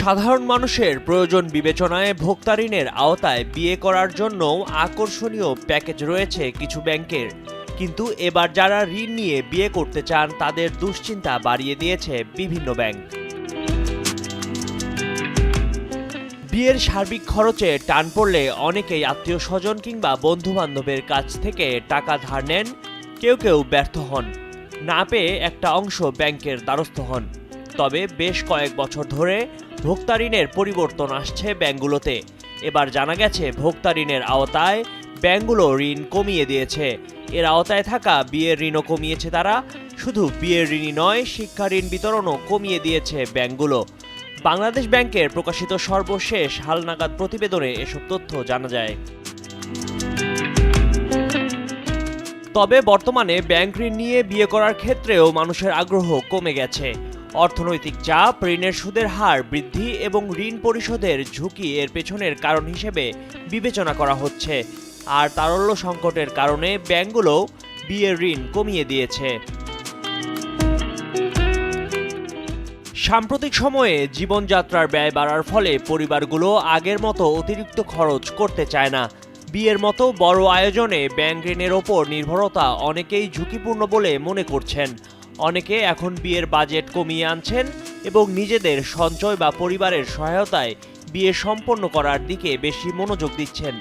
সাধারণ মানুষের প্রয়োজন বিবেচনায় ভোক্তা ঋণের আওতায় বিয়ে করার জন্যও আকর্ষণীয় প্যাকেজ রয়েছে কিছু ব্যাংকের। কিন্তু এবার যারা ঋণ নিয়ে বিয়ে করতে চান তাদের দুশ্চিন্তা বাড়িয়ে দিয়েছে বিভিন্ন ব্যাংক। বিয়ের সার্বিক খরচে টান পড়লে অনেকেই আত্মীয় স্বজন কিংবা বন্ধু বান্ধবের কাছ থেকে টাকা ধার নেন। কেউ কেউ ব্যর্থ হন, না পেয়ে একটা অংশ ব্যাংকের দ্বারস্থ হন। তবে বেশ কয়েক বছর ধরে ভোক্তা ঋণের পরিবর্তন আসছে ব্যাংকগুলোতে। এবার জানা গেছে ভোক্তা ঋণের আওতায় ব্যাংকগুলো ঋণ কমিয়ে দিয়েছে। এর আওতায় থাকা বিয়ের ঋণও কমিয়েছে তারা। শুধু বিয়ের ঋণই নয়, শিক্ষা ঋণ বিতরণও কমিয়ে দিয়েছে ব্যাংকগুলো। বাংলাদেশ ব্যাংকের প্রকাশিত সর্বশেষ হালনাগাদ প্রতিবেদনে এসব তথ্য জানা যায়। তবে বর্তমানে ব্যাংক ঋণ নিয়ে বিয়ে করার ক্ষেত্রেও মানুষের আগ্রহ কমে গেছে। অর্থনৈতিক চাপ, ঋণের সুদের হার বৃদ্ধি এবং ঋণ পরিশোধের ঝুঁকি এর পেছনের কারণ হিসেবে বিবেচনা করা হচ্ছে। আর তারল্য সংকটের কারণে ব্যাংকগুলো বিয়ের ঋণ কমিয়ে দিয়েছে। সাম্প্রতিক সময়ে জীবনযাত্রার ব্যয় বাড়ার ফলে পরিবারগুলো আগের মতো অতিরিক্ত খরচ করতে চায় না। বিয়ের মতো বড় আয়োজনে ব্যাংক ঋণের ওপর নির্ভরতা অনেকেই ঝুঁকিপূর্ণ বলে মনে করছেন। অনেকে এখন বিয়ের বাজেট কমিয়ে আনছেন এবং নিজেদের সঞ্চয় বা পরিবারের সহায়তায় বিয়ে সম্পন্ন করার দিকে বেশি মনোযোগ দিচ্ছেন,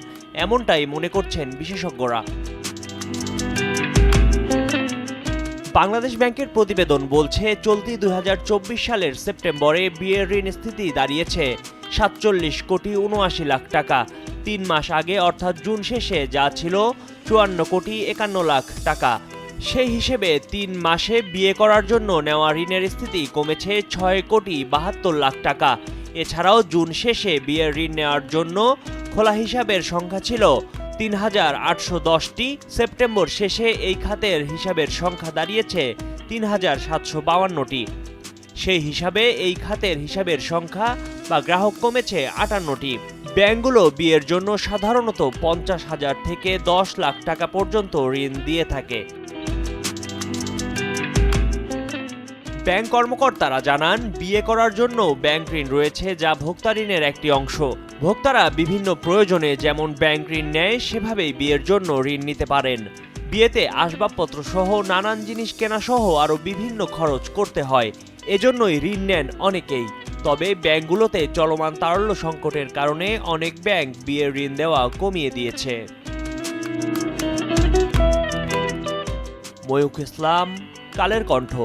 এমনটাই মনে করছেন বিশেষজ্ঞরা। বাংলাদেশ ব্যাংকের প্রতিবেদন বলছে, চলতি 2024 সালের সেপ্টেম্বরে বিয়ের ঋণ স্থিতি দাঁড়িয়েছে 47 কোটি 79 লাখ টাকা। 3 মাস আগে অর্থাৎ জুন শেষে যা ছিল 54 কোটি 51 লাখ টাকা। সেই হিসেবে 3 মাসে বিয়ে করার জন্য নেওয়া ঋণের স্থিতি কমেছে 6 কোটি 72 লাখ টাকা। এছাড়াও জুন শেষে বিয়ের ঋণ নেওয়ার জন্য খোলা হিসাবের সংখ্যা ছিল 3,810টি। সেপ্টেম্বর শেষে এই খাতের হিসাবের সংখ্যা দাঁড়িয়েছে 3,752টি। সেই হিসাবে এই খাতের হিসাবের সংখ্যা বা গ্রাহক কমেছে 58টি। ব্যাংকগুলো বিয়ের জন্য সাধারণত 50,000 থেকে 10 লাখ টাকা পর্যন্ত ঋণ দিয়ে থাকে। ব্যাংক কর্মকর্তারা জানান, বিয়ে করার জন্য ব্যাংক ঋণ রয়েছে যা ভোক্তা ঋণের একটি অংশ। ভোক্তারা বিভিন্ন প্রয়োজনে যেমন ব্যাংক ঋণ নেয় সেভাবেই বিয়ের জন্য ঋণ নিতে পারেন। বিয়েতে আসবাবপত্র সহ নানান জিনিস কেনা সহ আরও বিভিন্ন খরচ করতে হয়, এজন্যই ঋণ নেন অনেকেই। তবে ব্যাংকগুলোতে চলমান তারল্য সংকটের কারণে অনেক ব্যাংক বিয়ের ঋণ দেওয়া কমিয়ে দিয়েছে। ময়ূখ ইসলাম, কালের কণ্ঠ।